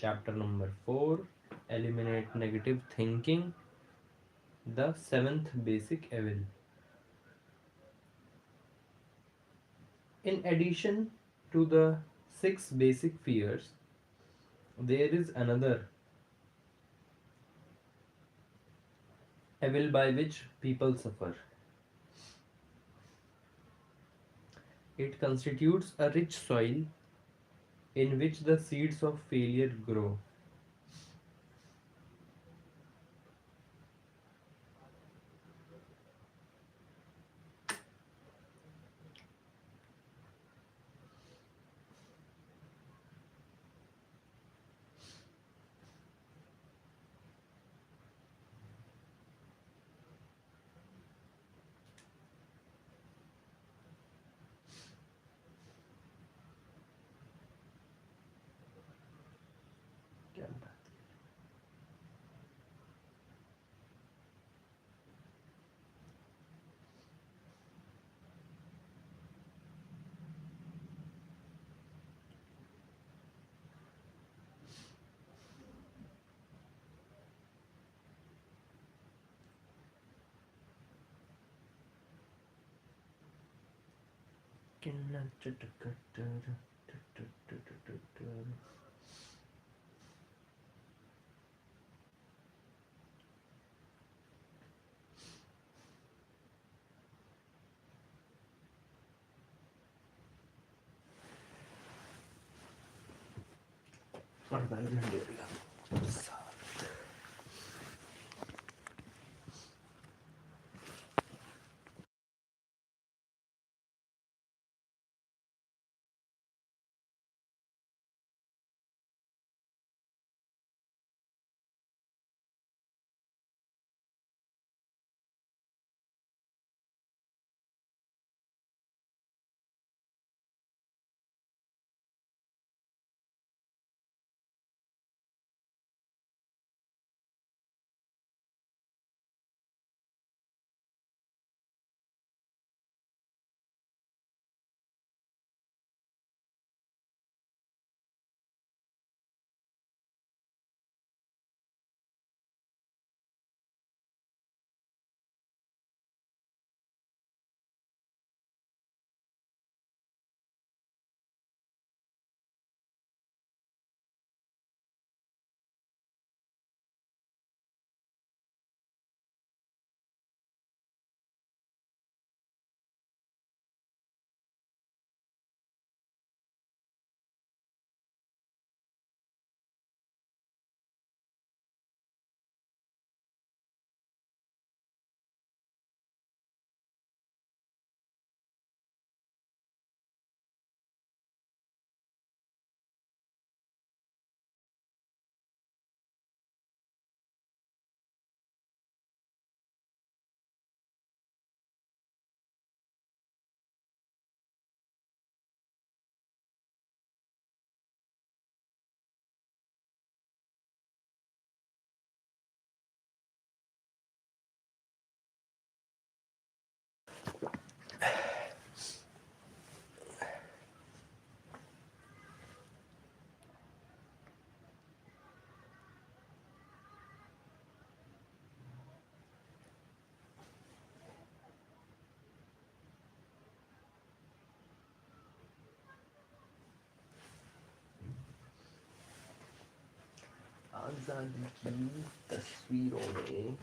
Chapter number 4, Eliminate Negative Thinking, the seventh basic evil. In addition to the six basic fears, there is another evil by which people suffer. It constitutes a rich soil in which the seeds of failure grow. आज़ादी की तस्वीरों में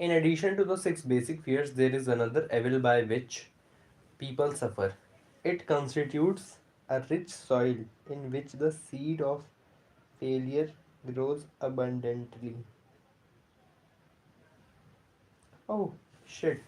In addition to the six basic fears, there is another evil by which people suffer. It constitutes a rich soil in which the seed of failure grows abundantly. Oh, shit.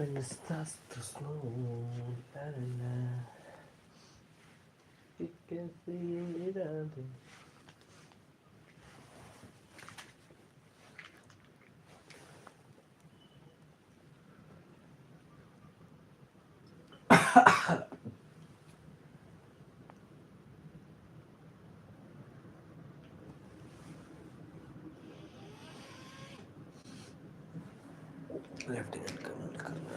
When estás the snow, la, la, la, que se Lieutenant Colonel.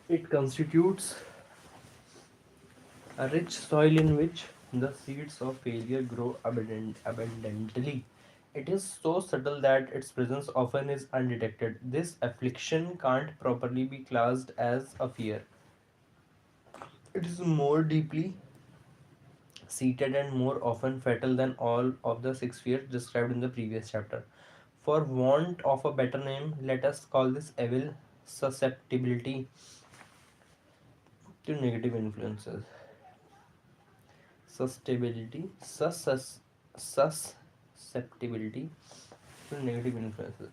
It constitutes a rich soil in which the seeds of failure grow abundantly. It is so subtle that its presence often is undetected. This affliction can't properly be classed as a fear. It is more deeply seated and more often fatal than all of the six fears described in the previous chapter. For want of a better name, let us call this evil susceptibility to negative influences. Susceptibility to negative influences.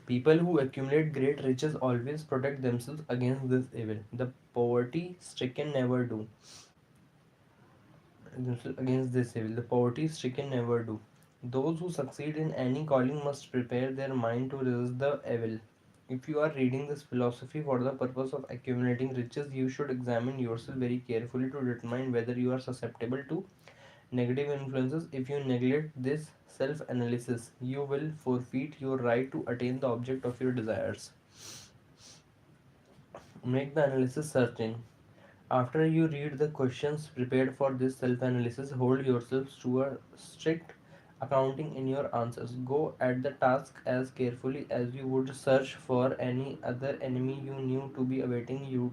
People who accumulate great riches always protect themselves against this evil. The poverty stricken never do. Against this evil. The poverty stricken never do. Those who succeed in any calling must prepare their mind to resist the evil. If you are reading this philosophy for the purpose of accumulating riches, you should examine yourself very carefully to determine whether you are susceptible to negative influences. If you neglect this self analysis, you will forfeit your right to attain the object of your desires. Make the analysis certain. After you read the questions prepared for this self analysis, hold yourselves to a strict accounting in your answers. Go at the task as carefully as you would search for any other enemy you knew to be awaiting you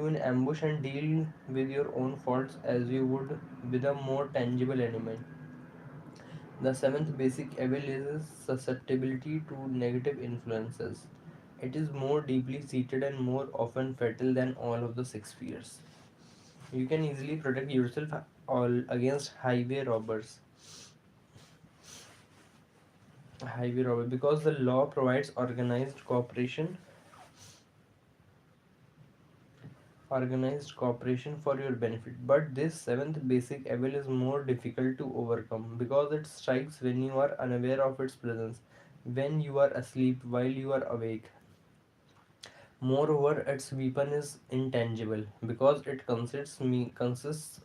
in ambush, and deal with your own faults as you would with a more tangible enemy. The seventh basic evil is susceptibility to negative influences. It is more deeply seated and more often fatal than all of the six fears. You can easily protect yourself all against highway robber because the law provides organized cooperation for your benefit. But this seventh basic evil is more difficult to overcome because it strikes when you are unaware of its presence, when you are asleep while you are awake. Moreover, its weapon is intangible because it consists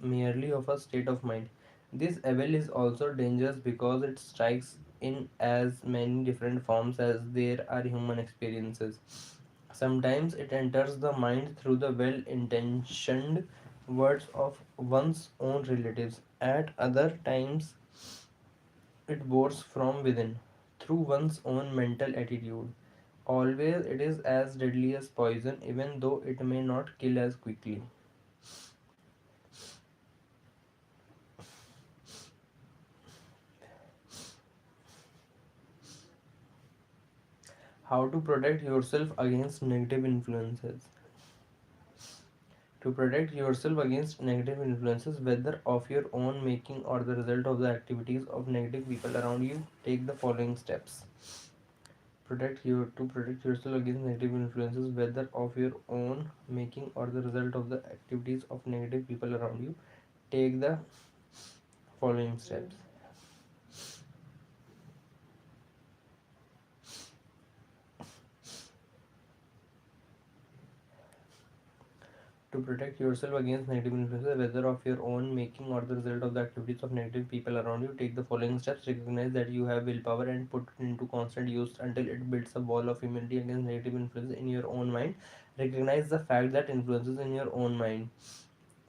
merely of a state of mind. This evil is also dangerous because it strikes in as many different forms as there are human experiences. Sometimes it enters the mind through the well intentioned words of one's own relatives. At other times, it bores from within, through one's own mental attitude. Always it is as deadly as poison, even though it may not kill as quickly. How to protect yourself against negative influences? To protect yourself against negative influences, whether of your own making or the result of the activities of negative people around you, take the following steps. Protect yourself against negative influences, whether of your own making or the result of the activities of negative people around you. Take the following steps. To protect yourself against negative influences, whether of your own making or the result of the activities of negative people around you, take the following steps. Recognize that you have willpower and put it into constant use until it builds a wall of immunity against negative influences in your own mind. Recognize the fact that influences in your own mind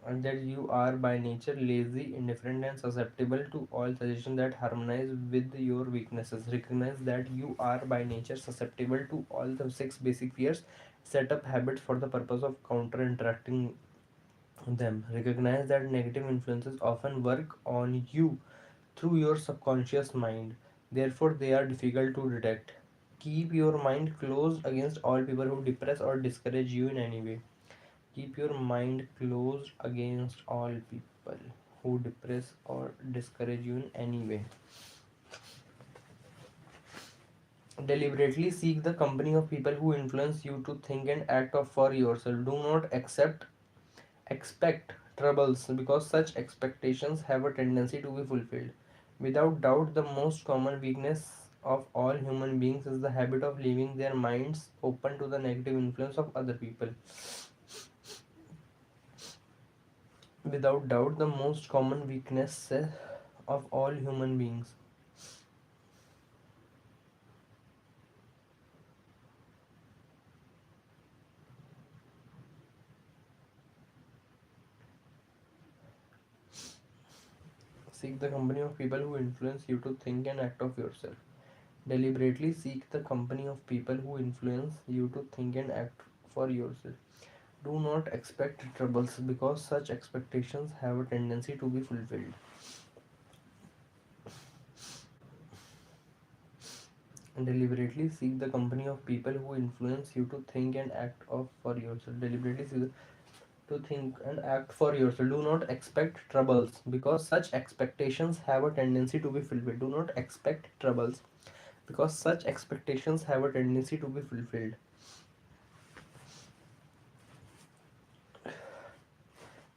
and that you are by nature lazy, indifferent, and susceptible to all suggestions that harmonize with your weaknesses. Recognize that you are by nature susceptible to all the six basic fears. Set up habits for the purpose of counter interacting them. Recognize that negative influences often work on you through your subconscious mind. Therefore, they are difficult to detect. Keep your mind closed against all people who depress or discourage you in any way. Keep your mind closed against all people who depress or discourage you in any way. Deliberately seek the company of people who influence you to think and act for yourself. Do not expect troubles because such expectations have a tendency to be fulfilled. Without doubt, the most common weakness of all human beings is the habit of leaving their minds open to the negative influence of other people. Without doubt, the most common weakness of all human beings. Seek the company of people who influence you to think and act of yourself. Deliberately seek the company of people who influence you to think and act for yourself. Do not expect troubles because such expectations have a tendency to be fulfilled. Deliberately seek the company of people who influence you to think and act of for yourself. Deliberately seek to think and act for yourself. Do not expect troubles because such expectations have a tendency to be fulfilled. Do not expect troubles because such expectations have a tendency to be fulfilled.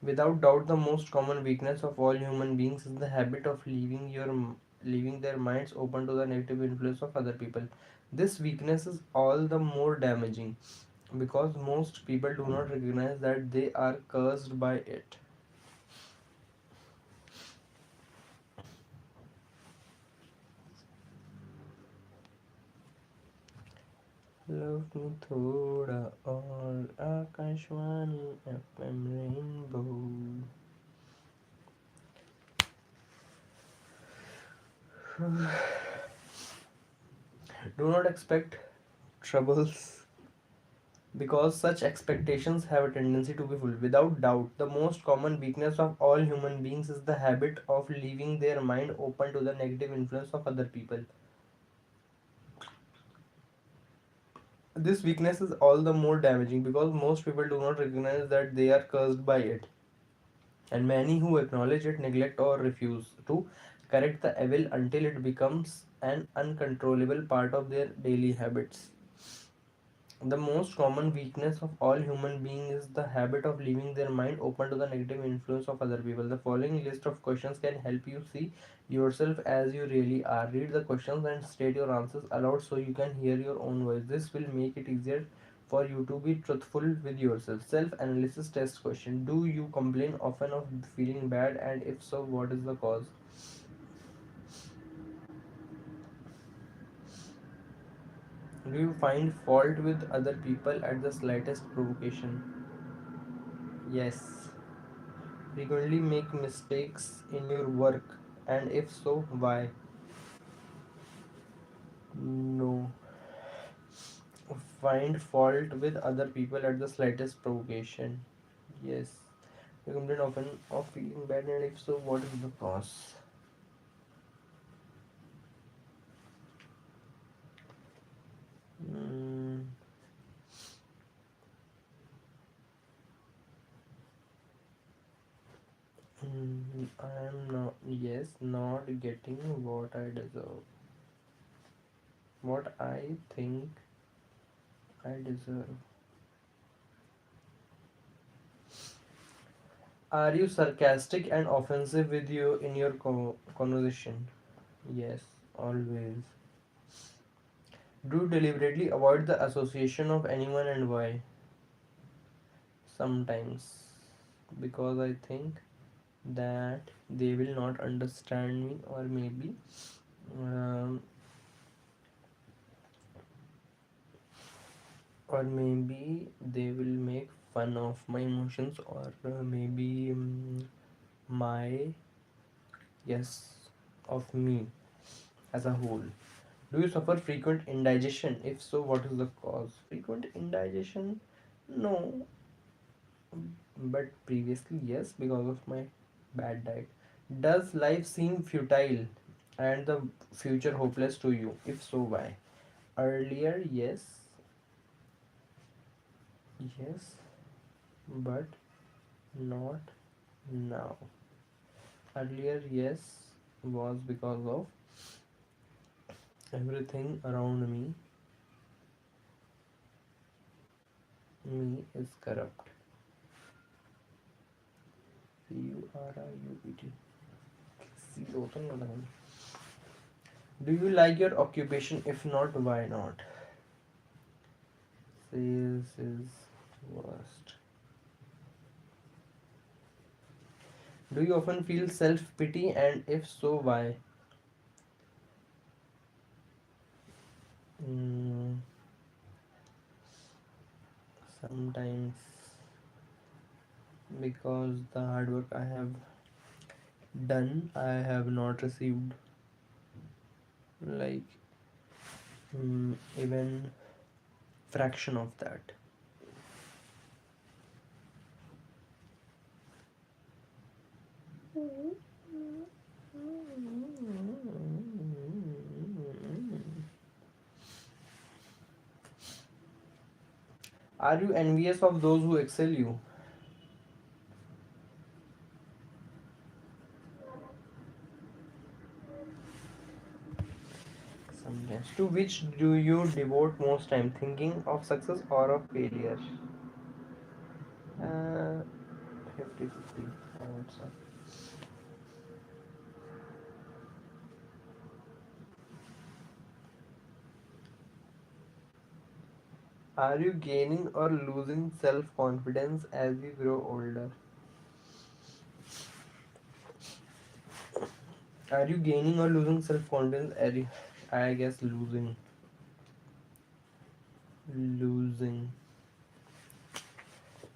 Without doubt, the most common weakness of all human beings is the habit of leaving their minds open to the negative influence of other people. This weakness is all the more damaging because most people do not recognize that they are cursed by it. Love me thoda और Akashvani FM Rainbow. Do not expect troubles because such expectations have a tendency to be full. Without doubt, the most common weakness of all human beings is the habit of leaving their mind open to the negative influence of other people. This weakness is all the more damaging because most people do not recognize that they are cursed by it, and many who acknowledge it neglect or refuse to correct the evil until it becomes an uncontrollable part of their daily habits. The most common weakness of all human beings is the habit of leaving their mind open to the negative influence of other people. The following list of questions can help you see yourself as you really are. Read the questions and state your answers aloud so you can hear your own voice. This will make it easier for you to be truthful with yourself. Self analysis test question. Do you complain often of feeling bad, and if so, what is the cause? Do you find fault with other people at the slightest provocation? Yes. Frequently make mistakes in your work, and if so, why? No. Find fault with other people at the slightest provocation. Yes. You complain often of feeling bad, and if so, what is the cause? Mm, I am not, yes, not getting what I deserve. What I think I deserve. Are you sarcastic and offensive with you in your conversation? Yes, always. Do you deliberately avoid the association of anyone, and why? Sometimes. Because I think that they will not understand me, um, or maybe they will make fun of my emotions, or maybe my yes of me as a whole. Do you suffer frequent indigestion? If so, what is the cause? Frequent indigestion? No, but previously, yes, because of my bad diet. Does life seem futile and the future hopeless to you? If so, why? Earlier, yes, yes, but not now. Earlier, yes, was because of everything around me is corrupt. Curut. Zero तो नहीं लगा. Do you like your occupation? If not, why not? Sales is worst. Do you often feel self pity, and if so, why? Mm, sometimes because the hard work I have done, I have not received like even fraction of that. Are you envious of those who excel you? Sometimes. To which do you devote most time? Thinking of success or of failure? 50-50, I would say. Are you gaining or losing self confidence as you grow older? Are you gaining or losing self confidence? I guess losing. Losing.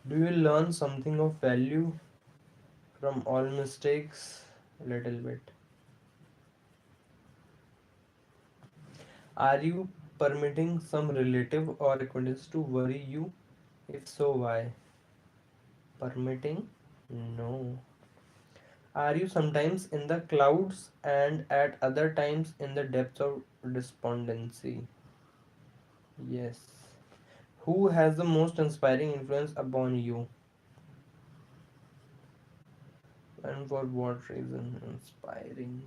Do you learn something of value from all mistakes? A little bit. Are you permitting some relative or acquaintance to worry you? If so, why? Permitting? No. Are you sometimes in the clouds and at other times in the depths of despondency? Yes. Who has the most inspiring influence upon you? And for what reason? Inspiring.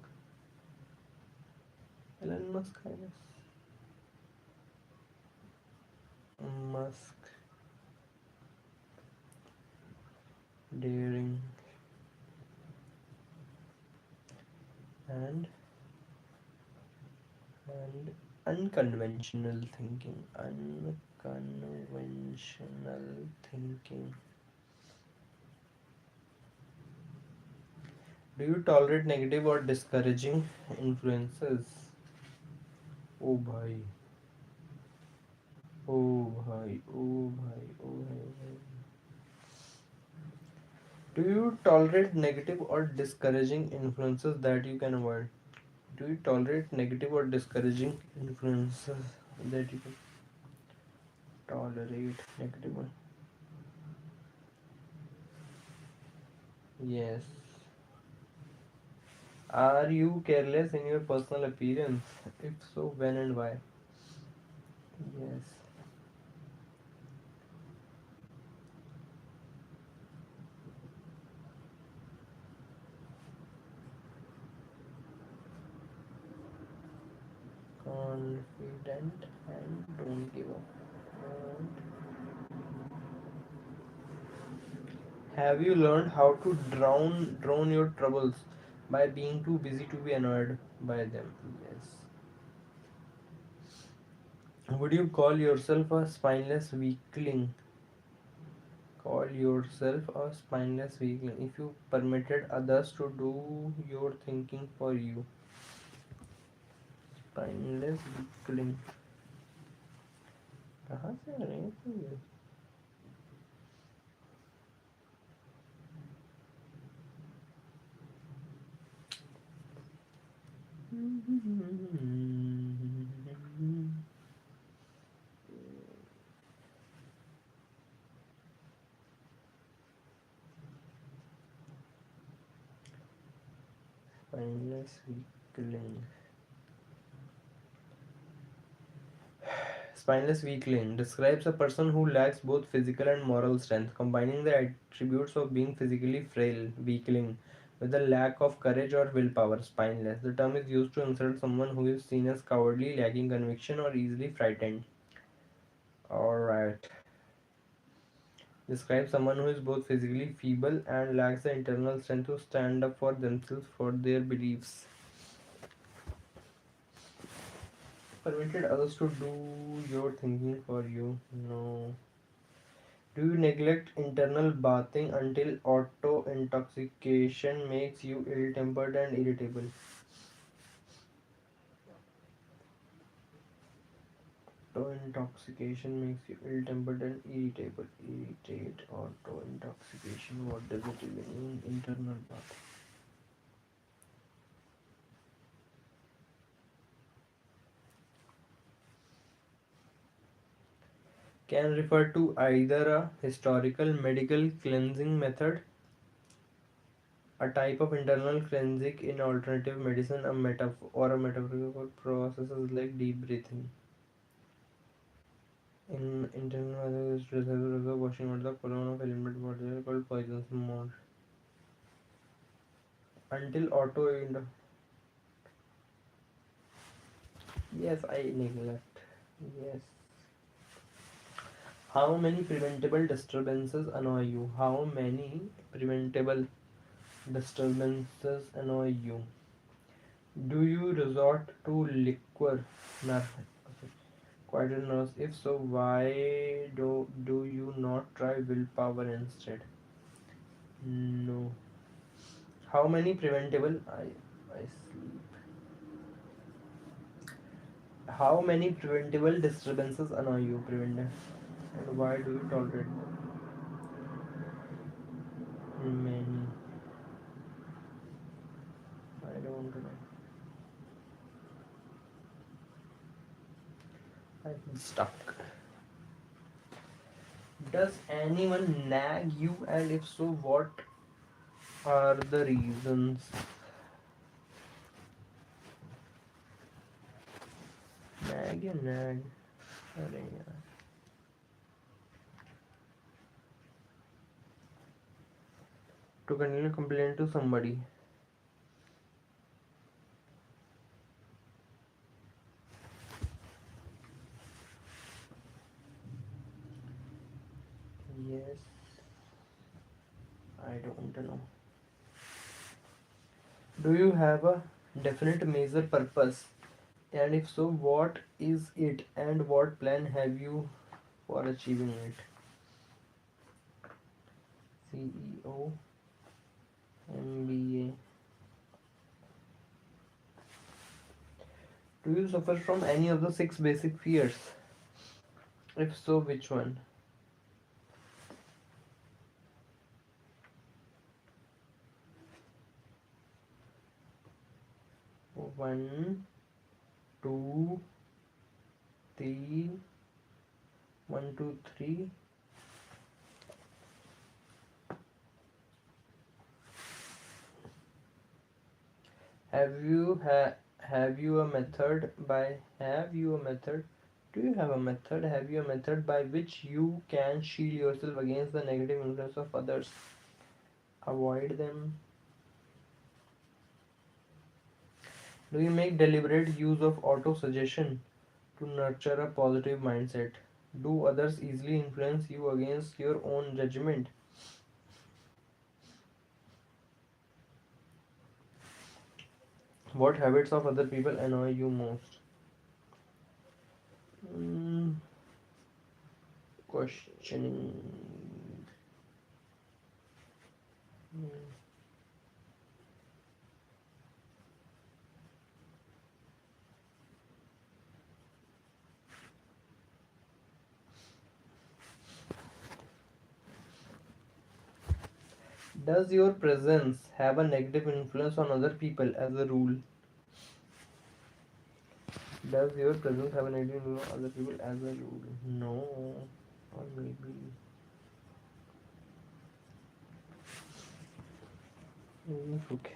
Elon Musk, I guess. Musk. Daring. And and unconventional thinking. Unconventional thinking. Do you tolerate negative or discouraging influences? Oh bhai. Oh bhai. Oh bhai. Oh bhai. Do you tolerate negative or discouraging influences that you can avoid? Do you tolerate negative or discouraging influences that you can tolerate negative one? Yes. Are you careless in your personal appearance? If so, when and why? Yes. Confident and don't give up. Have you learned how to drown your troubles by being too busy to be annoyed by them? Yes. Would you call yourself a spineless weakling? Call yourself a spineless weakling if you permitted others to do your thinking for you. Spineless weakling. कहाँ से आ रहे हैं ये? Spineless weakling. Spineless weakling describes a person who lacks both physical and moral strength, combining the attributes of being physically frail, weakling, with a lack of courage or willpower. Spineless. The term is used to insult someone who is seen as cowardly, lacking conviction, or easily frightened. Alright. Describes someone who is both physically feeble and lacks the internal strength to stand up for themselves for their beliefs. Permitted others to do your thinking for you. No. Do you neglect internal bathing until auto intoxication makes you ill tempered and irritable? Auto intoxication makes you ill tempered and irritable. Irritate, auto intoxication. What does it even mean? Internal bathing. Can refer to either a historical medical cleansing method, a type of internal cleansing in alternative medicine, a metaphor or a metaphorical processes like deep breathing. In internal reservoirs of washing out the colon of element water called poisons more. Until auto yes, I neglect. Yes. How many preventable disturbances annoy you? How many preventable disturbances annoy you? Do you resort to liquor? Quite a nurse. If so, why do you not try willpower instead? No. How many preventable? I sleep. How many preventable disturbances annoy you? Prevent and why do you tolerate them? Many. I don't know. I'm stuck. Does anyone nag you, and if so, what are the reasons? Nag या nag? अरे यार. To continue complaining to somebody. Yes, I don't know. Do you have a definite major purpose? And if so, what is it and what plan have you for achieving it? CEO, MBA. Do you suffer from any of the six basic fears? If so, which one? One, two, three, one, two, three. Have you a method by have you a method? Do you have a method? Have you a method by which you can shield yourself against the negative influence of others? Avoid them. Do you make deliberate use of auto suggestion to nurture a positive mindset? Do others easily influence you against your own judgment? What habits of other people annoy you most? Mm, questioning. Mm. Does your presence have a negative influence on other people as a rule? Does your presence have an idea to other people as well? No. Or maybe. Okay.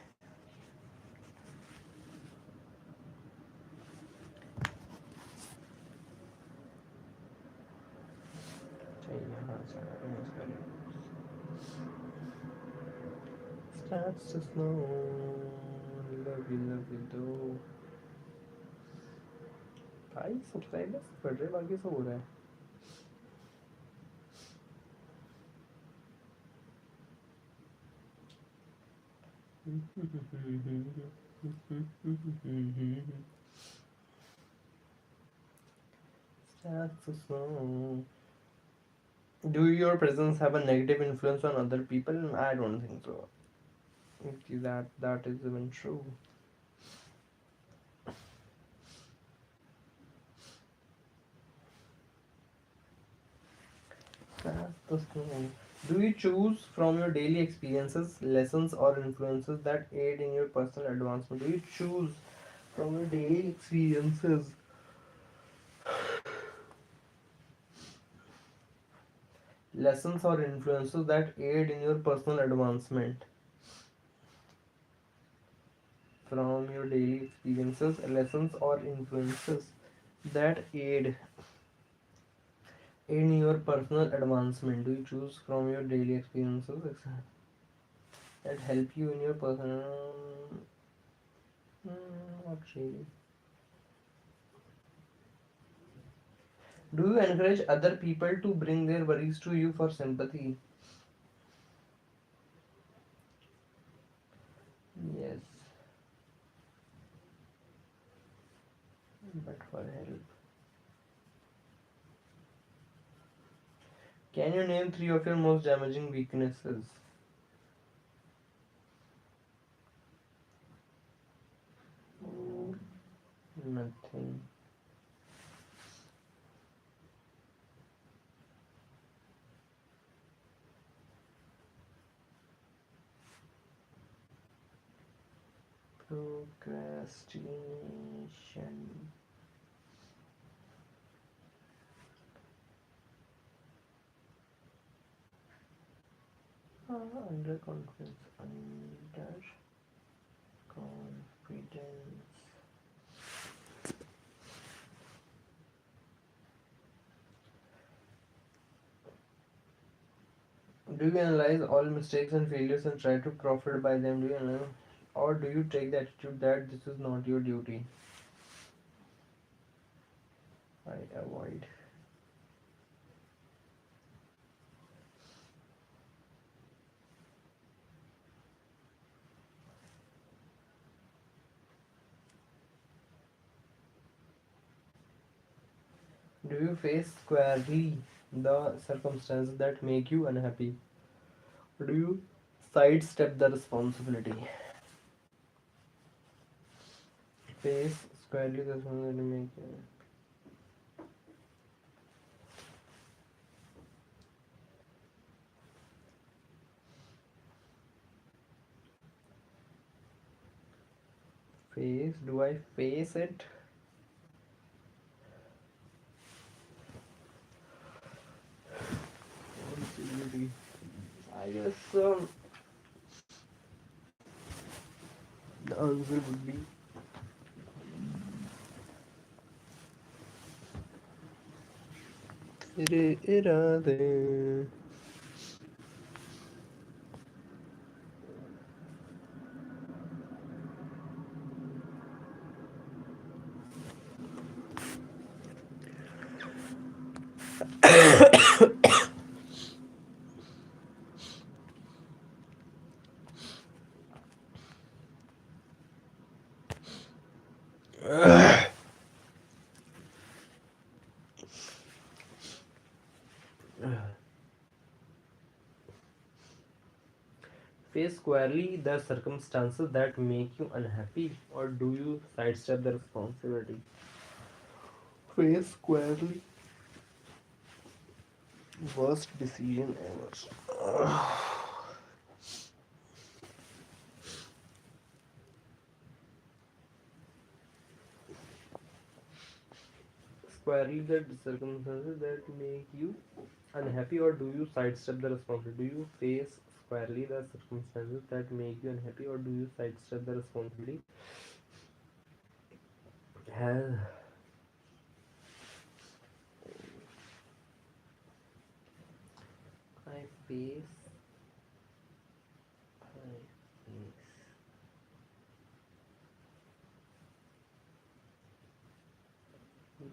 Starts to snow. Love you though. भाई subscribers बढ़ रहे बाकी सब हो रहा है. Starts to snow. Do your presence have a negative influence on other people? I don't think so. That is even true. Starts to snow. Do you choose from your daily experiences, lessons, or influences that aid in your personal advancement? Do you choose from your daily experiences, lessons, or influences that aid in your personal advancement? From your daily experiences, lessons, or influences that aid in your personal advancement. Do you choose from your daily experiences that help you in your personal? Not really. Do you encourage other people to bring their worries to you for sympathy? Yes, but for help. Can you name three of your most damaging weaknesses? Nothing. Procrastination. Underconfidence. Underconfidence. Do you analyze all mistakes and failures and try to profit by them? Do you analyze, or do you take the attitude that this is not your duty? I avoid. Do you face squarely the circumstances that make you unhappy? Or do you sidestep the responsibility? Face squarely the circumstances that make you. Face? Do I face it? Responsibility. I guess the answer would be इरादे. Face squarely the circumstances that make you unhappy, or do you sidestep the responsibility? Face squarely. Worst decision ever. squarely the circumstances that make you unhappy, or do you sidestep the responsibility? Do you face squarely the circumstances that make you unhappy, or do you sidestep the responsibility? Has I face I face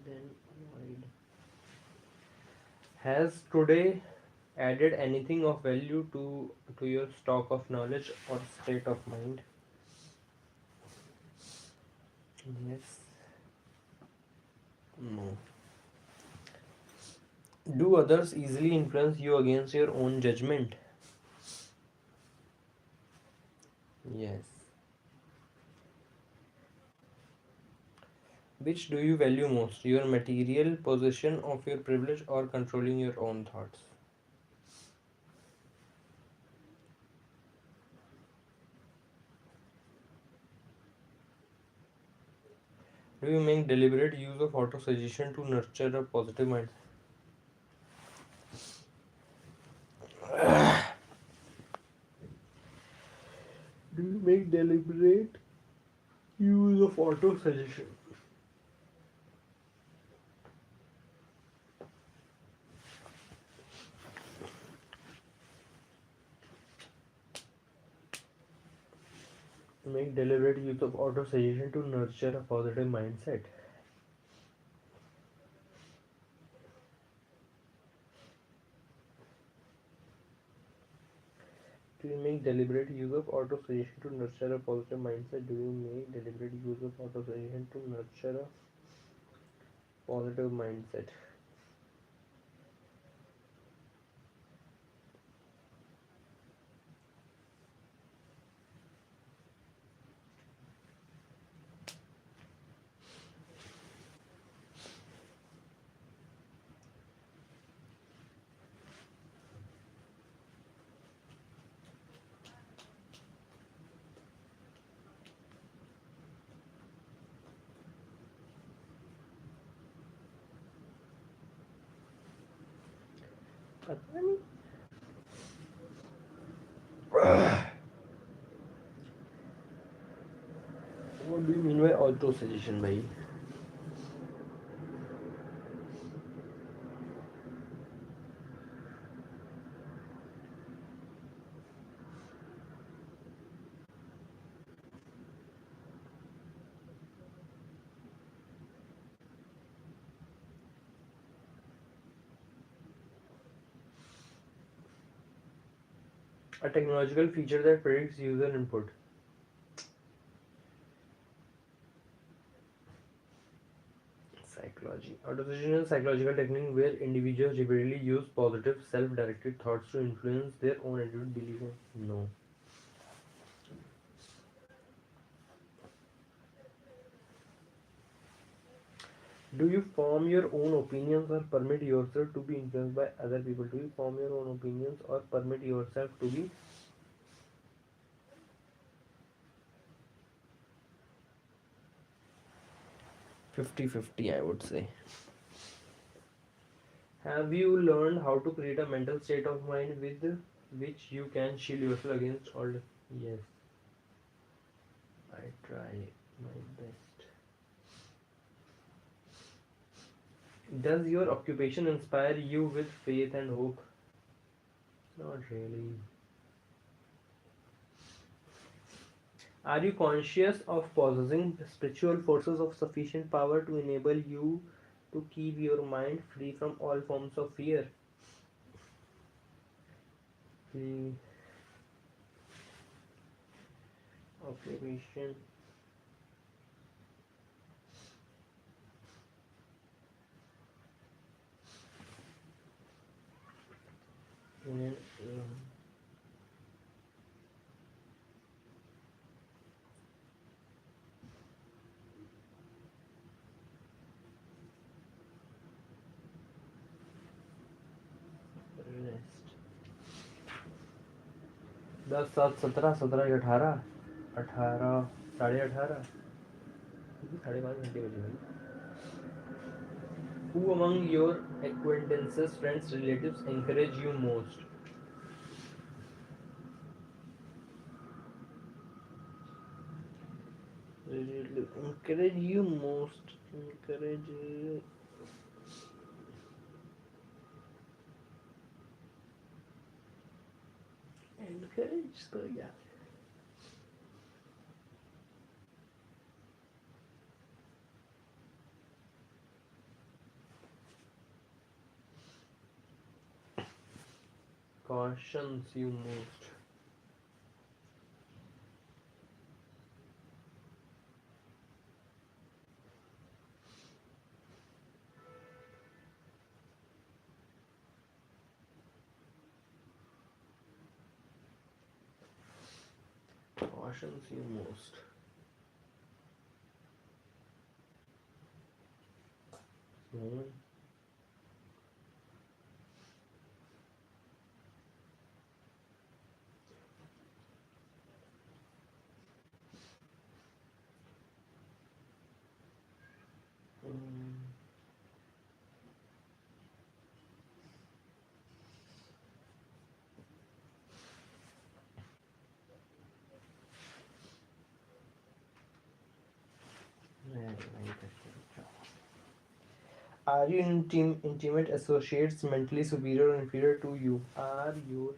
then avoid. Has today added anything of value to your stock of knowledge or state of mind? Yes. No. Do others easily influence you against your own judgment? Yes. Which do you value most, your material possession of your privilege or controlling your own thoughts? Do you make deliberate use of auto suggestion to nurture a positive mindset? Do you make deliberate use of auto suggestion? Make deliberate use of auto suggestion to nurture a positive mindset. Do you make deliberate use of auto suggestion to nurture a positive mindset? Do you make deliberate use of auto suggestion to nurture a positive mindset? पता नहीं. What do you mean by auto suggestion, भाई? A technological feature that predicts user input. Psychology. Auto-suggestion is a psychological technique where individuals repeatedly use positive, self-directed thoughts to influence their own attitude, belief. No. Do you form your own opinions or permit yourself to be influenced by other people? Do you form your own opinions or permit yourself to be 50-50, I would say. Have you learned how to create a mental state of mind with which you can shield yourself against all? Yes, I try my best. Does your occupation inspire you with faith and hope? Not really. Are you conscious of possessing spiritual forces of sufficient power to enable you to keep your mind free from all forms of fear? The occupation in an rest. 10, 7, 17, 17, 18, 18, 18:30, 5:30 घंटे बजे भाई. Who among your acquaintances, friends, relatives encourage you most? Encourage you most. Encourage तो यार. Cautions you most. Cautions you most. Hmm. Hmm. Are you intimate associates mentally superior or inferior to you? Are you?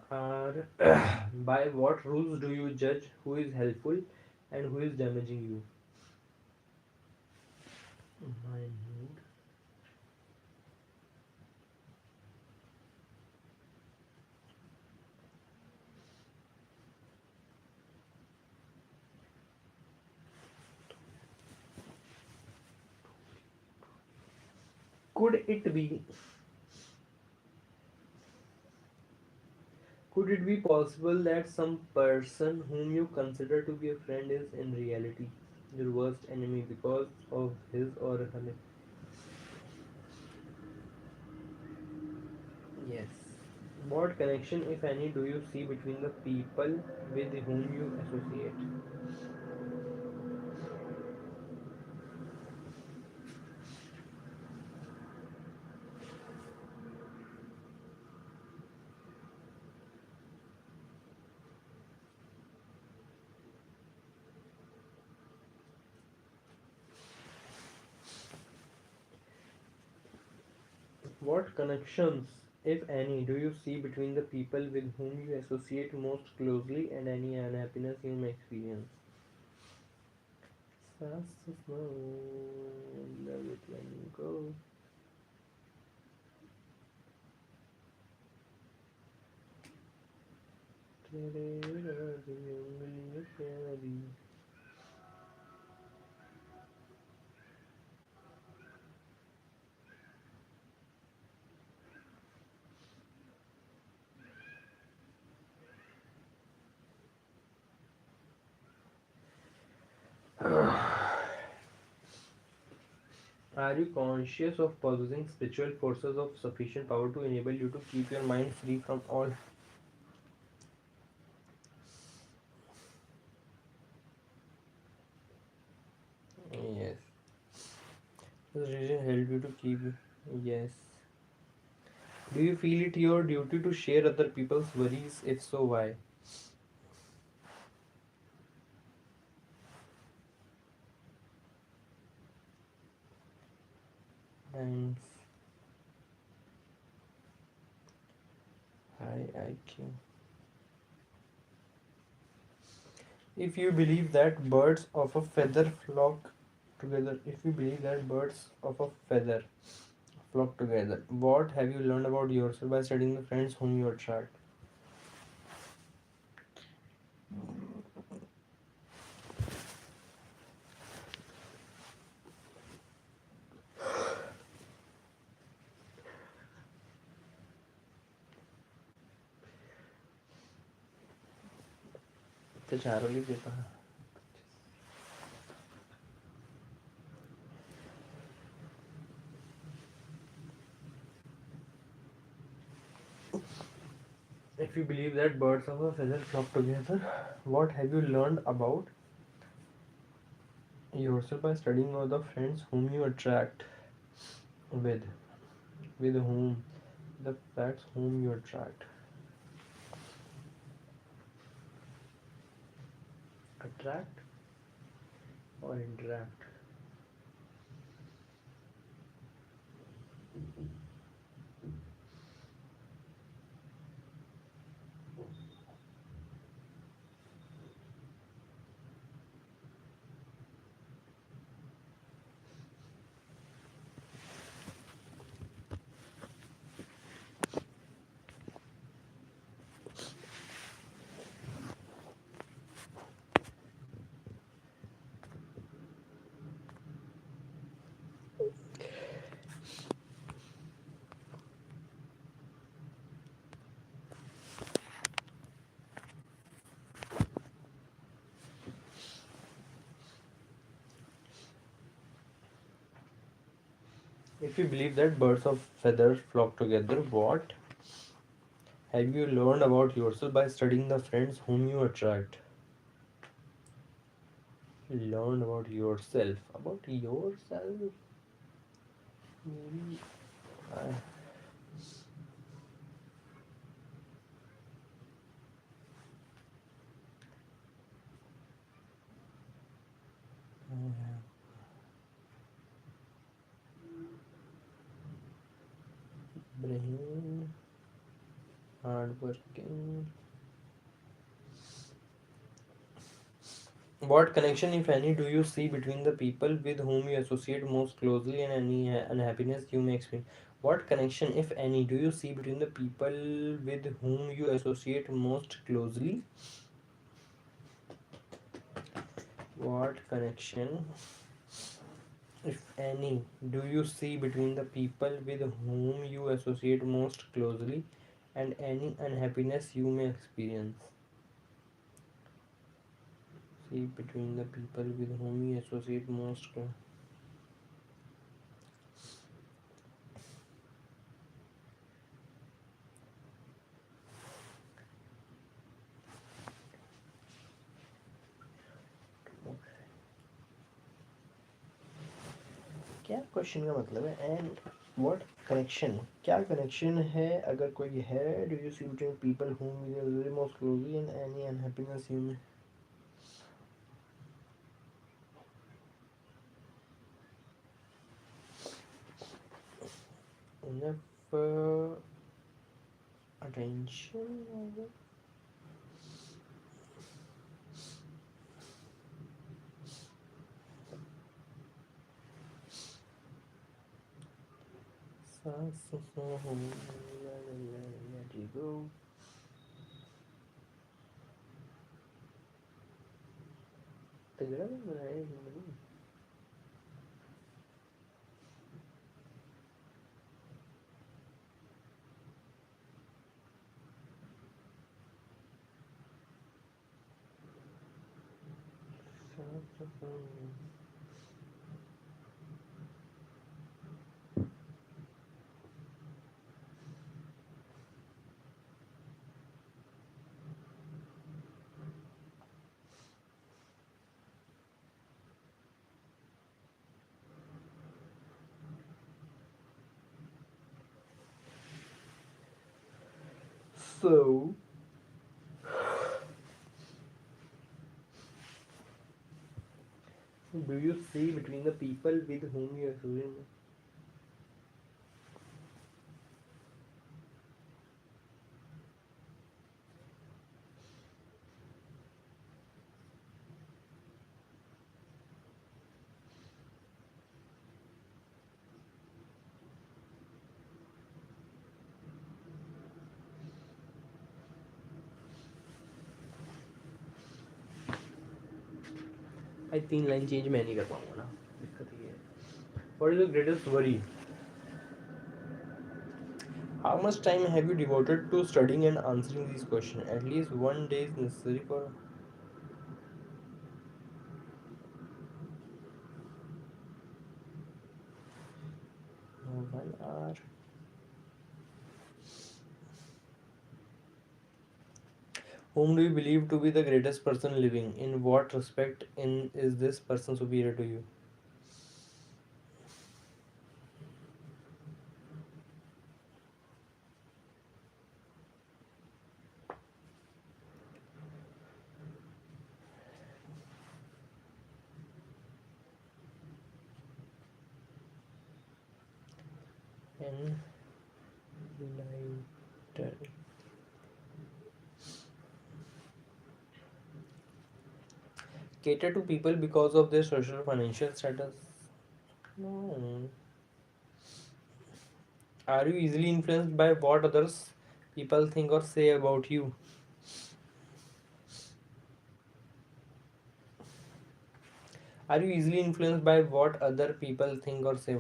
Are by what rules do you judge who is helpful and who is damaging you? My mood. Could it be? Could it be possible that some person whom you consider to be a friend is in reality your worst enemy because of his or her? Yes. What connection, if any, do you see between the people with whom you associate? What connections, if any, do you see between the people with whom you associate most closely and any unhappiness you may experience? Fast as snow, love it when you go. तेरे राज उंगलियों प्यारी. Are you conscious of possessing spiritual forces of sufficient power to enable you to keep your mind free from all? Yes. Does religion help you to keep? Yes. Do you feel it your duty to share other people's worries? If so, why? Thanks. Hi, IQ. If you believe that birds of a feather flock together, if you believe that birds of a feather flock together, what have you learned about yourself by studying the friends whom you attract? तो चारों ही देता है. If you believe that birds of a feather flock together, what have you learned about yourself by studying all the friends whom you attract with? With whom? The facts whom you attract. Attract or interact? If you believe that birds of feathers flock together, what have you learned about yourself by studying the friends whom you attract? Learn about yourself. About yourself? Maybe I, I have brain, hardworking. What connection, if any, do you see between the people with whom you associate most closely and any unhappiness you may experience? What connection, if any, do you see between the people with whom you associate most closely? What connection, if any, do you see between the people with whom you associate most closely and any unhappiness you may experience? See between the people with whom you associate most closely. क्या question का मतलब है and what connection क्या connection है अगर कोई है do you see between people whom you really most closely and any unhappiness you may enough attention let you go तगड़ा बनाया है so do you see between the people with whom you associate भाई 3 line change मैं नहीं कर पाऊंगा ना दिक्कत ये है what is the greatest worry how much time have you devoted to studying and answering these questions at least one day is necessary for 1 hour Whom do you believe to be the greatest person living? In what respect in is this person superior to you? Enlightened. Cater to people because of their social financial status. No. Are you easily influenced by what others people think or say about you? Are you easily influenced by what other people think or say?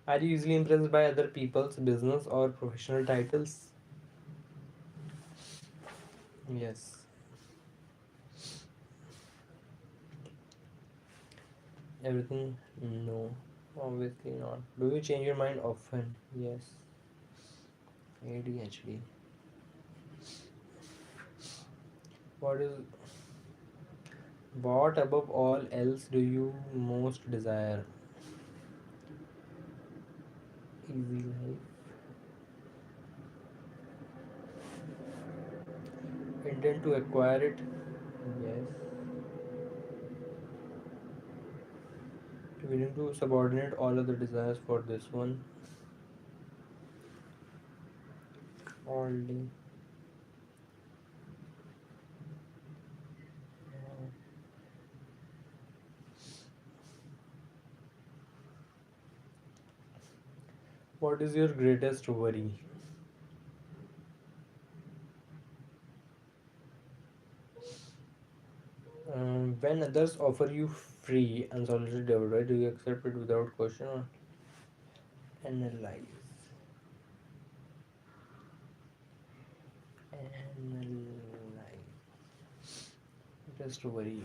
Are you easily impressed by other people's business or professional titles? Yes. Everything? No. Obviously not. Do you change your mind often? Yes. ADHD. What is what above all else do you most desire? Easy life. Intend to acquire it? Yes. Willing to subordinate all other desires for this one? All day. What is your greatest worry? When others offer you free unsolicited advice, do you accept it without question or analyze? Analyze. Just worry.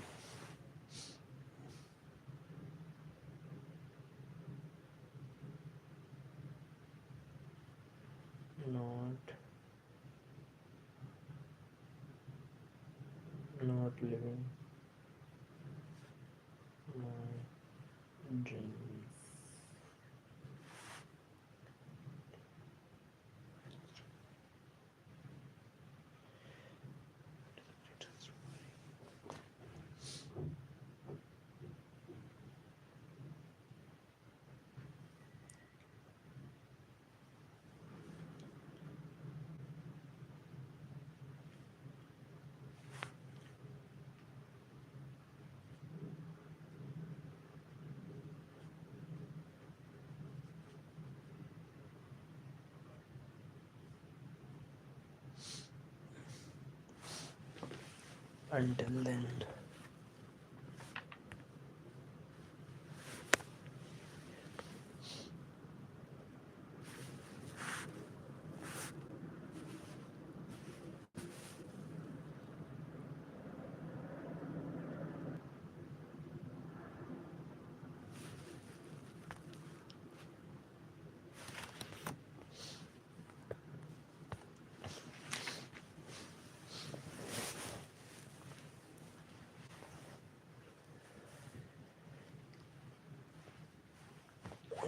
Not, not living my dreams. Until then.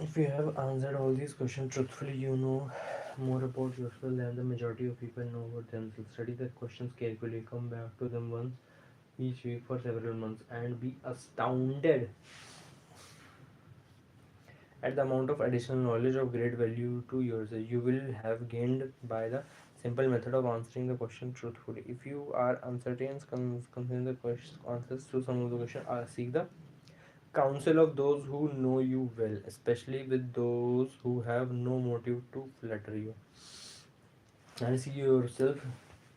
If you have answered all these questions truthfully, you know more about yourself than the majority of people know about themselves. Study the questions carefully, come back to them once each week for several months, and be astounded at the amount of additional knowledge of great value to yourself you will have gained by the simple method of answering the question truthfully. If you are uncertain, consider the answers to some of the questions. Seek the counsel of those who know you well, especially with those who have no motive to flatter you, and see yourself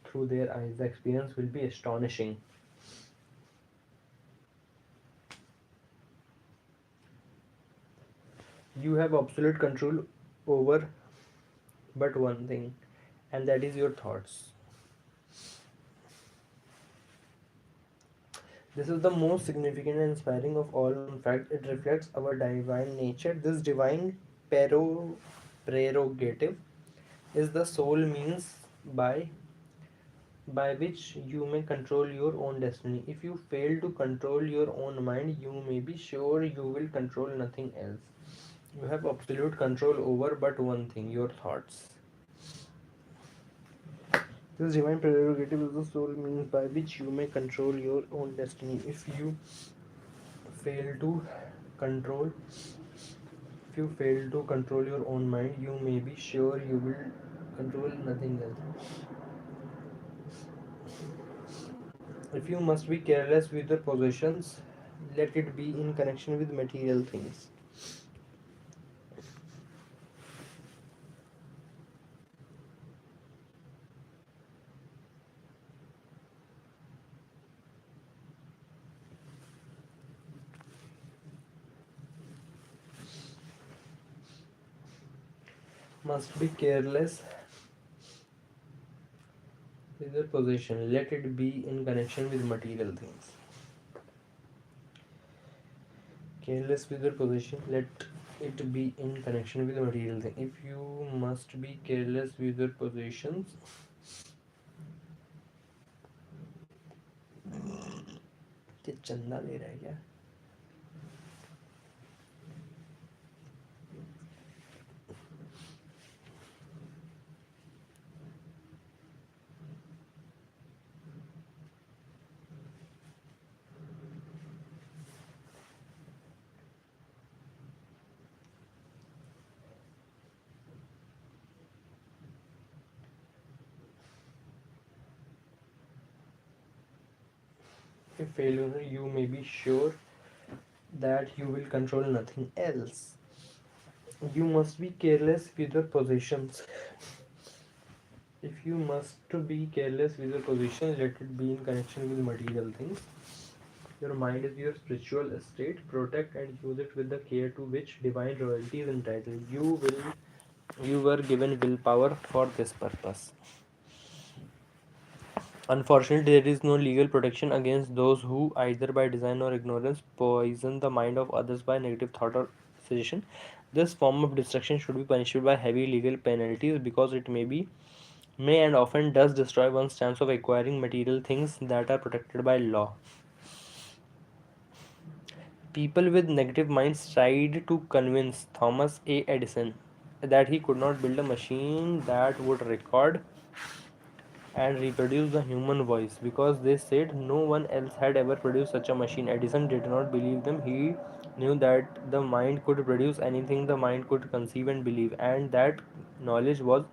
through their eyes. The experience will be astonishing. You have absolute control over but one thing, and that is your thoughts. This is the most significant and inspiring of all known facts. It reflects our divine nature. This divine prerogative is the sole means by which you may control your own destiny. If you fail to control your own mind, you may be sure you will control nothing else. You have absolute control over but one thing, your thoughts. This divine prerogative is the sole means by which you may control your own destiny. Fail to control if you fail to control your own mind, you may be sure you will control nothing else. If you must be careless with your possessions, let it be in connection with material things. Must be careless with your possession, let it be in connection with material things. Careless with your possession, let it be in connection with material things. If you must be careless with your possessions, ये चंदा ले रहा है क्या? If failure, you may be sure that you will control nothing else. You must be careless with your possessions. If you must be careless with your possessions, let it be in connection with material things. Your mind is your spiritual estate. Protect and use it with the care to which divine royalty is entitled. You were given willpower for this purpose. Unfortunately, there is no legal protection against those who, either by design or ignorance, poison the mind of others by negative thought or suggestion. This form of destruction should be punished by heavy legal penalties because it may and often does destroy one's chance of acquiring material things that are protected by law. People with negative minds tried to convince Thomas A. Edison that he could not build a machine that would record and reproduce the human voice because they said no one else had ever produced such a machine. Edison did not believe them. He knew that the mind could produce anything the mind could conceive and believe, and that knowledge was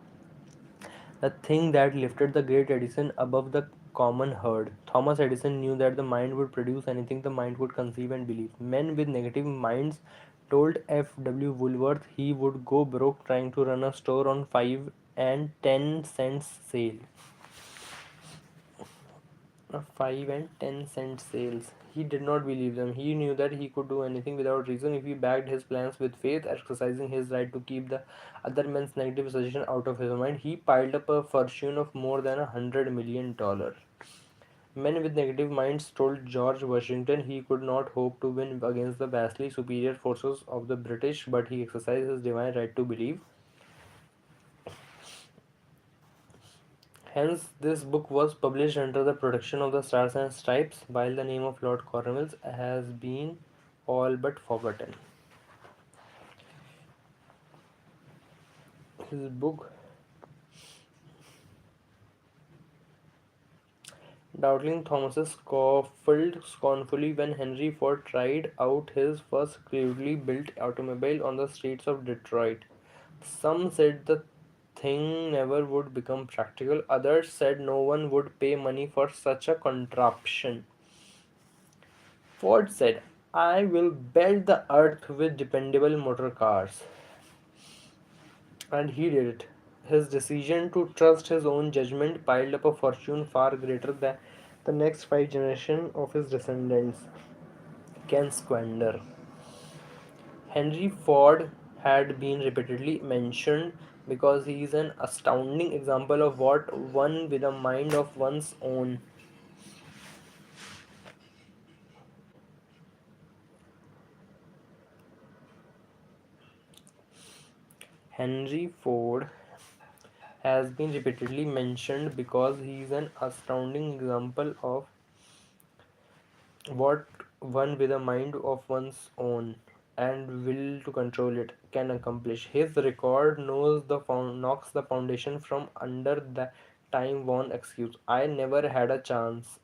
the thing that lifted the great Edison above the common herd. Thomas Edison knew that the mind would produce anything the mind could conceive and believe. Men with negative minds told F. W. Woolworth he would go broke trying to run a store on 5 and 10 cents sale. 5 and 10 cent sales. He did not believe them. He knew that he could do anything without reason if he backed his plans with faith, exercising his right to keep the other man's negative suggestion out of his mind. He piled up a fortune of more than $100 million. Men with negative minds told George Washington he could not hope to win against the vastly superior forces of the British, but he exercised his divine right to believe. Hence, this book was published under the protection of the Stars and Stripes, while the name of Lord Cornwallis has been all but forgotten. His book, Doubting Thomas, scoffed scornfully when Henry Ford tried out his first crudely built automobile on the streets of Detroit. Some said the thing never would become practical, others said no one would pay money for such a contraption. Ford said, I will belt the earth with dependable motor cars. And he did it. His decision to trust his own judgment piled up a fortune far greater than the next 5 generations of his descendants can squander. Henry Ford had been repeatedly mentioned because he is an astounding example of what one with a mind of one's own Henry Ford has been repeatedly mentioned because he is an astounding example of what one with a mind of one's own and will to control it can accomplish. His record knocks the foundation from under the time worn excuse. I never had a chance.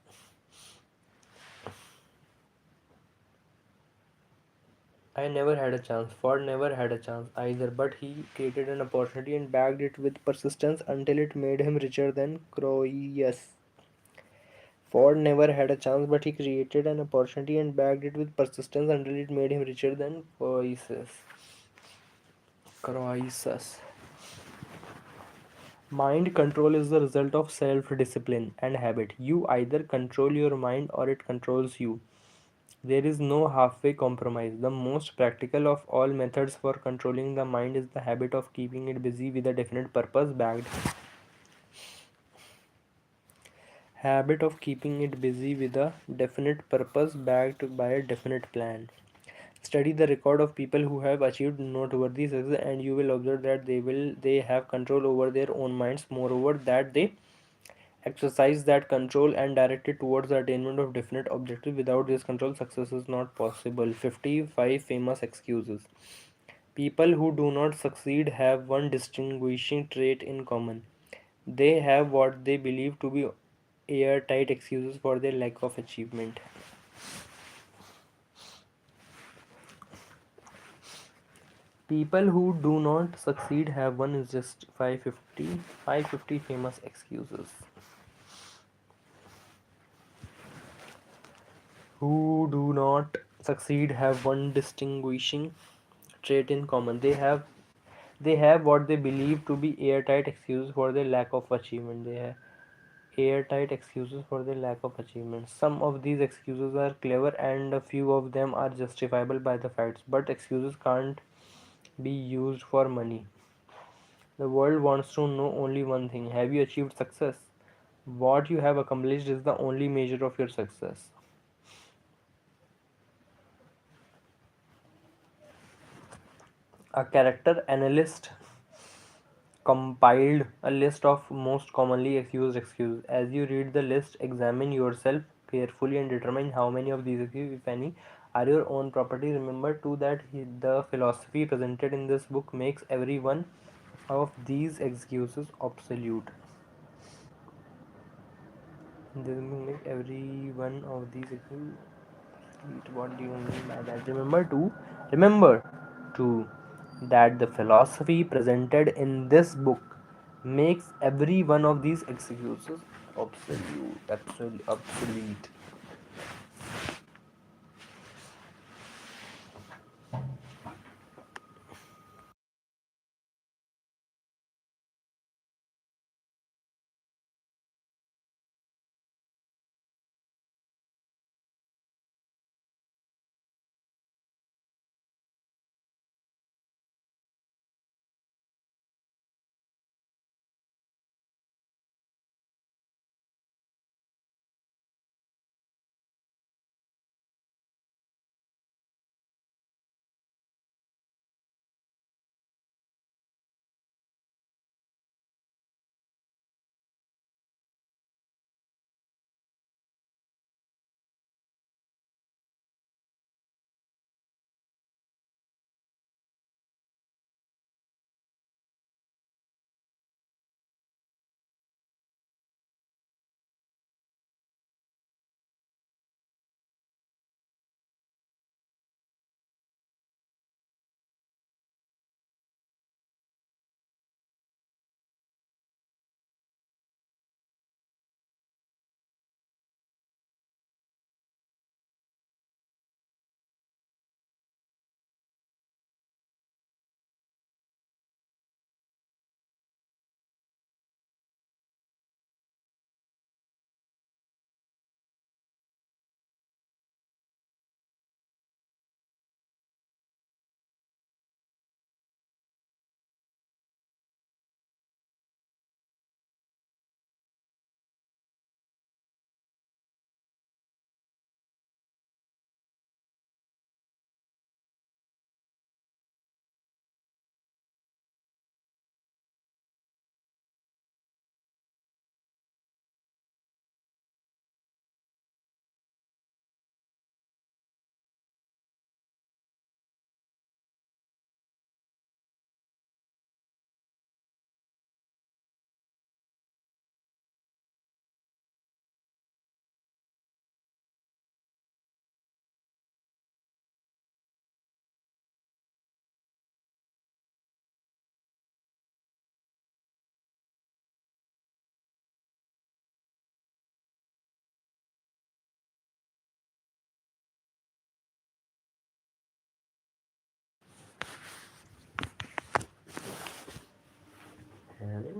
I never had a chance. Ford never had a chance either, but he created an opportunity and bagged it with persistence until it made him richer than Croesus. Ford never had a chance, but he created an opportunity and bagged it with persistence until it made him richer than Croesus. Croesus. Mind control is the result of self discipline and habit. You either control your mind or it controls you. There is no halfway compromise. The most practical of all methods for controlling the mind is the habit of keeping it busy with a definite purpose backed by a definite plan. Study the record of people who have achieved noteworthy success and you will observe that they have control over their own minds. Moreover, that they exercise that control and direct it towards the attainment of definite objectives. Without this control, success is not possible. 55 famous excuses. People who do not succeed have one distinguishing trait in common. They have what they believe to be airtight excuses for their lack of achievement. People who do not succeed have one is just 550 famous excuses. Who do not succeed have one distinguishing trait in common. They have what they believe to be airtight excuses for their lack of achievement. They have airtight excuses for their lack of achievement. Some of these excuses are clever and a few of them are justifiable by the facts, but excuses can't be used for money. The world wants to know only one thing: have you achieved success? What you have accomplished is the only measure of your success. A character analyst compiled a list of most commonly used excuses. As you read the list, examine yourself carefully and determine how many of these excuses, if any, are your own property. Remember too that the philosophy presented in this book makes every one of these excuses obsolete. This make every one of these excuses obsolete. What do you mean by that? Remember to that the philosophy presented in this book makes every one of these excuses obsolete.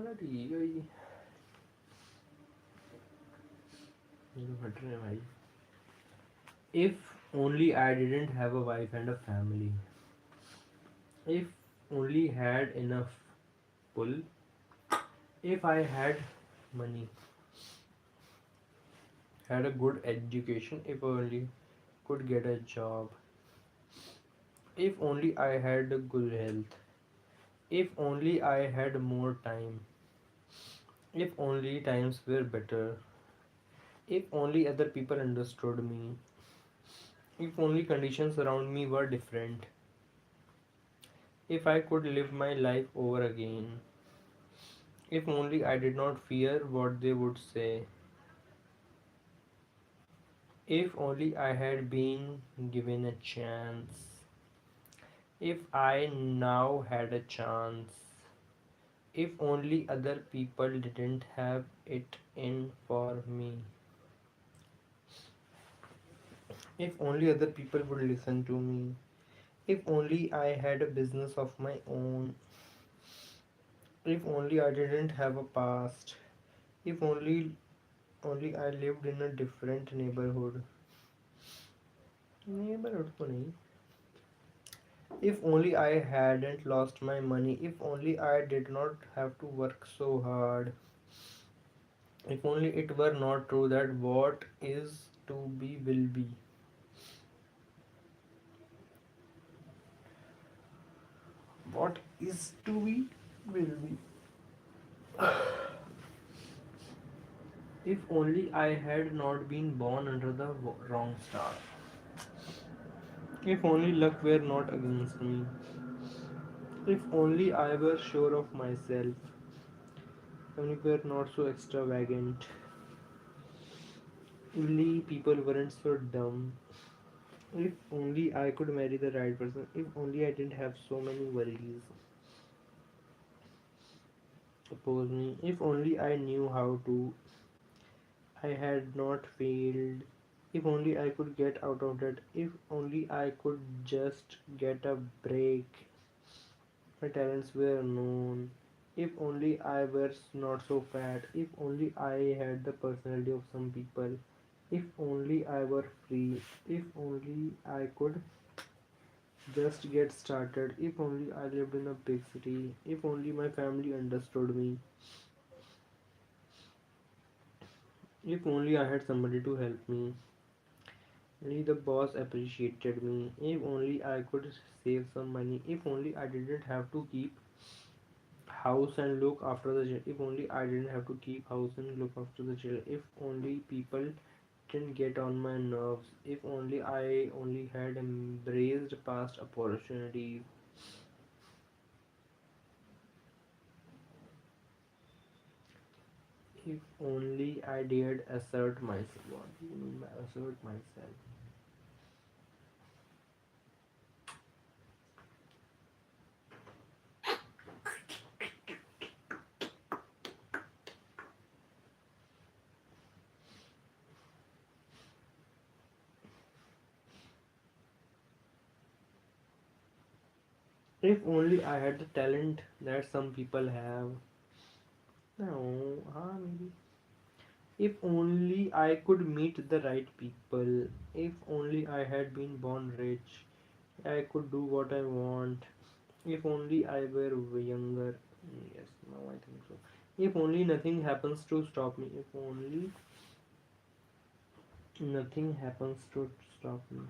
अरे ये तो फट रहे हैं भाई. If only I didn't have a wife and a family. If only had enough pull. If I had money, had a good education, if only could get a job. If only I had good health. If only I had more time. If only times were better. If only other people understood me. If only conditions around me were different. If I could live my life over again. If only I did not fear what they would say. If only I had been given a chance. If I now had a chance. If only other people didn't have it in for me. If only other people would listen to me. If only I had a business of my own. If only I didn't have a past. If only I lived in a different neighborhood. Neighborhood तो नहीं. If only I hadn't lost my money. If only I did not have to work so hard. If only it were not true that what is to be will be. What is to be will be. If only I had not been born under the wrong star. If only luck were not against me. If only I were sure of myself. Only were not so extravagant. Only people weren't so dumb. If only I could marry the right person. If only I didn't have so many worries. Oppose me. If only I knew how to. I had not failed. If only I could get out of that. If only I could just get a break. My talents were known. If only I were not so fat. If only I had the personality of some people. If only I were free. If only I could just get started. If only I lived in a big city. If only my family understood me. If only I had somebody to help me. Only the boss appreciated me. If only I could save some money. If only I didn't have to keep house and look after the children. If only I didn't have to keep house and look after the children. If only people didn't get on my nerves. If only I only had embraced past opportunities. If only I dared assert myself. What do you mean by assert myself? If only I had the talent that some people have. No, maybe. If only I could meet the right people. If only I had been born rich. I could do what I want. If only I were younger. Yes, now I think so. If only nothing happens to stop me. If only nothing happens to stop me.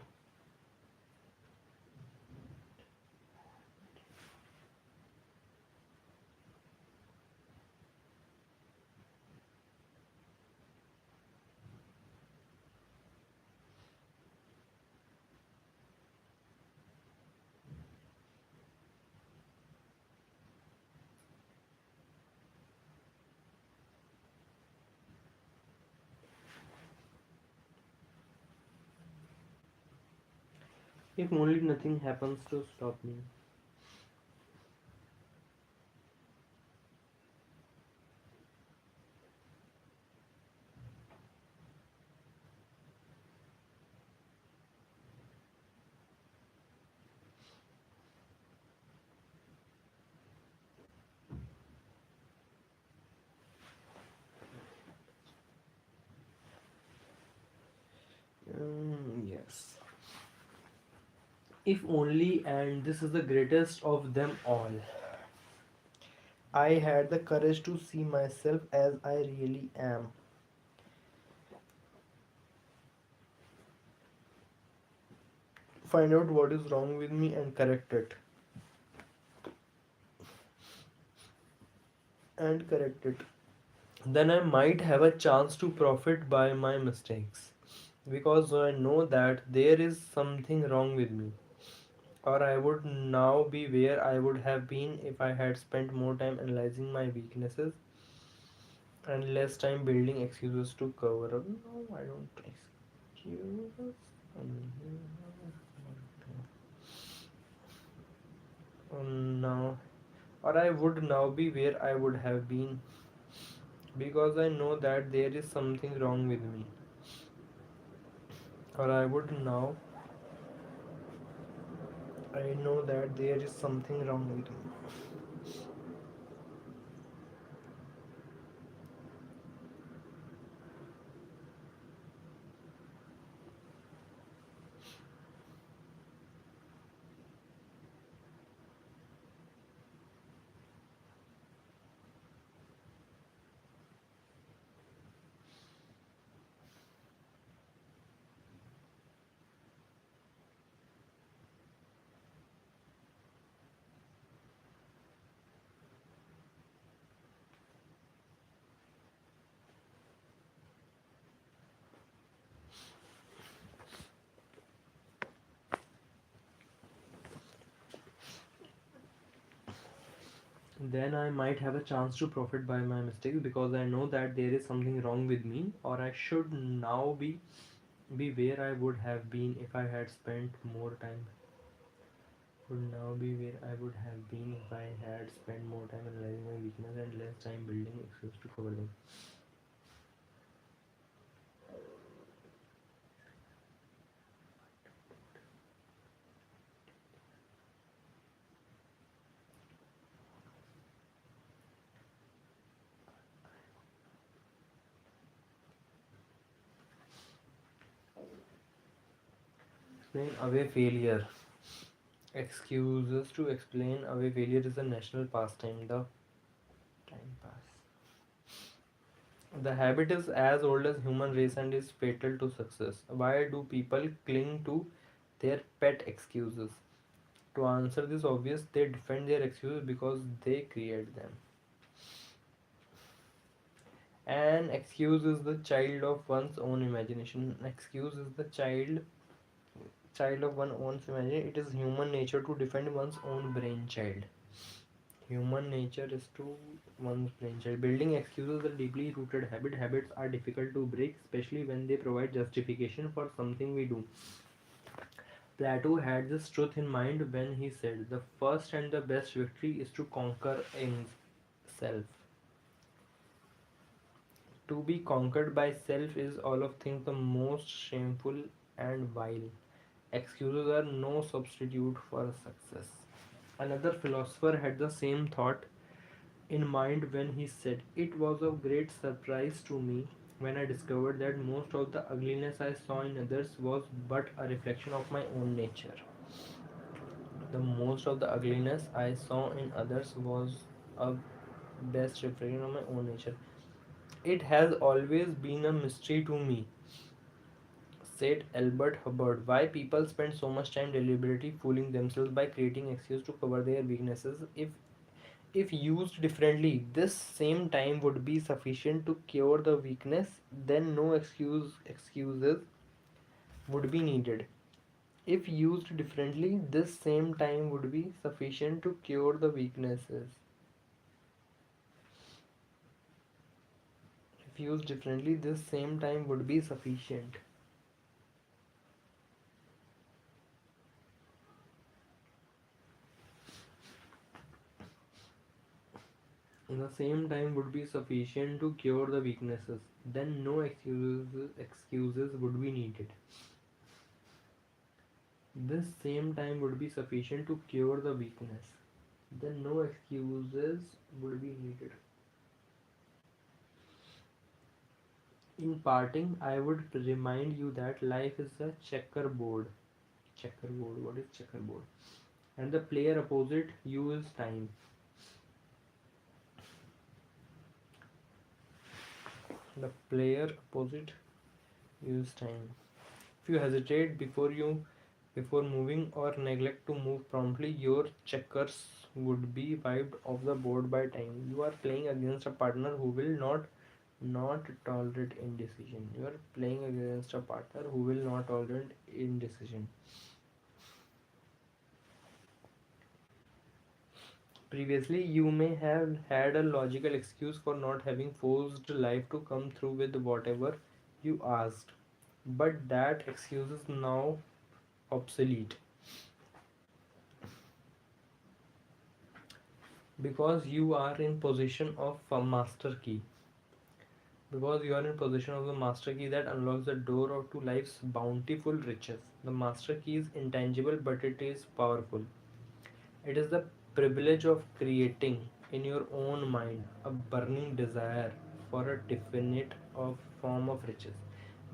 If only nothing happens to stop me. If only, and this is the greatest of them all. I had the courage to see myself as I really am. Find out what is wrong with me and correct it. And correct it. Then I might have a chance to profit by my mistakes. Because I know that there is something wrong with me. Or I would now be where I would have been if I had spent more time analyzing my weaknesses and less time building excuses to cover up. No, I don't excuse. Now, or I would now be where I would have been because I know that there is something wrong with me. Or I know that there is something wrong with me. Then I might have a chance to profit by my mistakes because I know that there is something wrong with me, or I should now be where I would have been if I had spent more time. Would now be where I would have been if I had spent more time analyzing my weakness and less time building excuses to cover them. Explain away failure. Excuses to explain away failure is a national pastime. The time pass. The habit is as old as human race and is fatal to success. Why do people cling to their pet excuses? To answer this obvious, they defend their excuses because they create them. An excuse is the child of one's own imagination. An excuse is the child of one's own imagination. It is human nature to defend one's own brainchild. Human nature is to one's brainchild. Building excuses is a deeply rooted habit. Habits are difficult to break, especially when they provide justification for something we do. Plato had this truth in mind when he said, "The first and the best victory is to conquer self." To be conquered by self is all of things the most shameful and vile. Excuses are no substitute for success. Another philosopher had the same thought in mind when he said, "It was of great surprise to me when I discovered that most of the ugliness I saw in others was but a reflection of my own nature." The most of the ugliness I saw in others was a best reflection of my own nature. It has always been a mystery to me, said Albert Hubbard, why people spend so much time deliberately fooling themselves by creating excuses to cover their weaknesses. If used differently, this same time would be sufficient to cure the weakness, then no excuses would be needed. If used differently, this same time would be sufficient to cure the weaknesses. If used differently, this same time would be sufficient. The same time would be sufficient to cure the weaknesses. Then no excuses would be needed. This same time would be sufficient to cure the weakness. Then no excuses would be needed. In parting, I would remind you that life is a checkerboard. Checkerboard. What is checkerboard? And the player opposite you is time. The player opposite you is time. If you hesitate before moving or neglect to move promptly, your checkers would be wiped off the board by time. You are playing against a partner who will not tolerate indecision. You are playing against a partner who will not tolerate indecision. Previously, you may have had a logical excuse for not having forced life to come through with whatever you asked, but that excuse is now obsolete because you are in possession of a master key. Because you are in possession of the master key that unlocks the door to life's bountiful riches. The master key is intangible, but it is powerful. It is the privilege of creating in your own mind a burning desire for a definite of form of riches.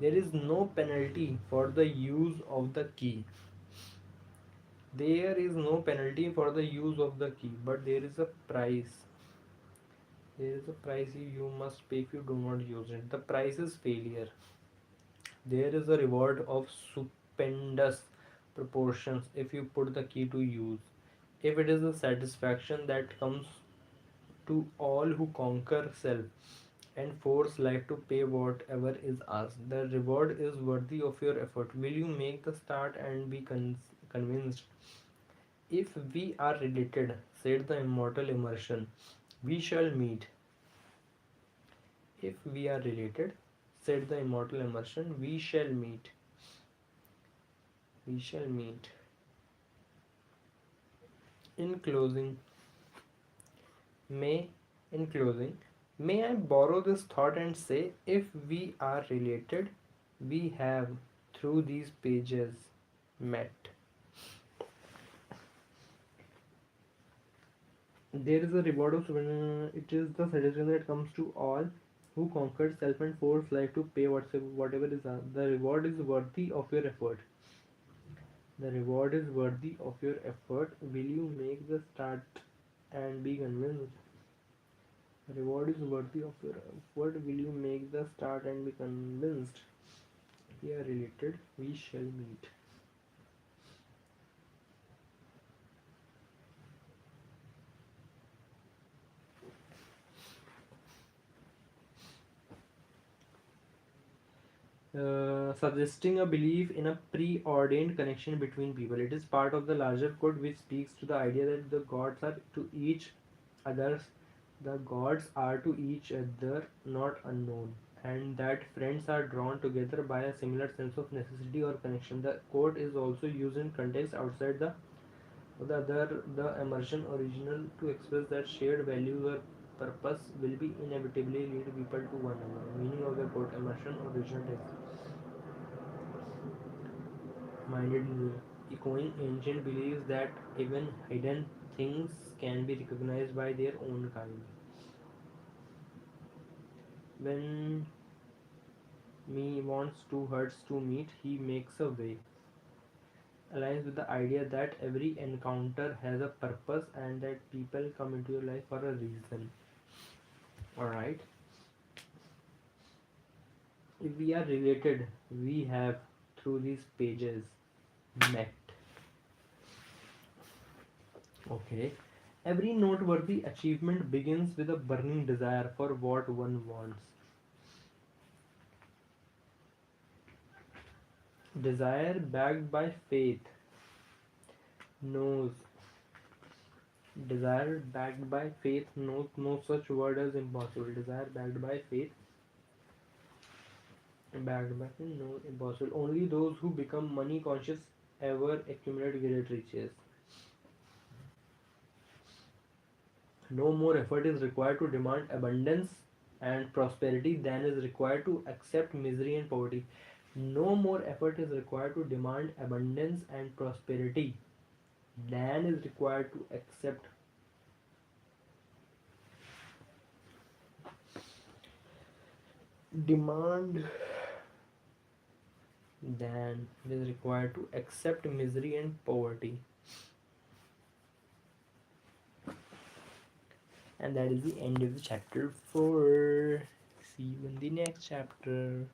There is no penalty for the use of the key. There is no penalty for the use of the key, but there is a price. There is a price you must pay if you do not use it. The price is failure. There is a reward of stupendous proportions if you put the key to use. If it is the satisfaction that comes to all who conquer self and force life to pay whatever is asked, the reward is worthy of your effort. Will you make the start and be convinced? If we are related, said the immortal immersion, we shall meet. If we are related, said the immortal immersion, we shall meet. We shall meet. In closing, may in closing, may I borrow this thought and say, if we are related, we have through these pages met. There is a reward of it is the satisfaction that comes to all who conquered self and forced life to pay whatever is asked. The reward is worthy of your effort. The reward is worthy of your effort. Will you make the start and be convinced? The reward is worthy of your effort. Will you make the start and be convinced? We are related. We shall meet. Suggesting a belief in a preordained connection between people. It is part of the larger code which speaks to the idea that the gods are to each others. The gods are to each other not unknown, and that friends are drawn together by a similar sense of necessity or connection. The quote is also used in context outside the immersion original to express that shared values or purpose will be inevitably lead people to one another. Meaning of the quote: immersion original text minded echoing ancient beliefs that even hidden things can be recognized by their own kind. When me wants two hearts to meet, he makes a way. Aligns with the idea that every encounter has a purpose and that people come into your life for a reason. Alright. If we are related, we have through these pages met. Okay. Every noteworthy achievement begins with a burning desire for what one wants. Desire backed by faith knows. Desire backed by faith knows no such word as impossible. Desire backed by faith, no impossible. Only those who become money conscious ever accumulate great riches. No more effort is required to demand abundance and prosperity than is required to accept misery and poverty. No more effort is required to demand abundance and prosperity than is required to accept demand then it is required to accept misery and poverty. And that is the end of the chapter 4. See you in the next chapter.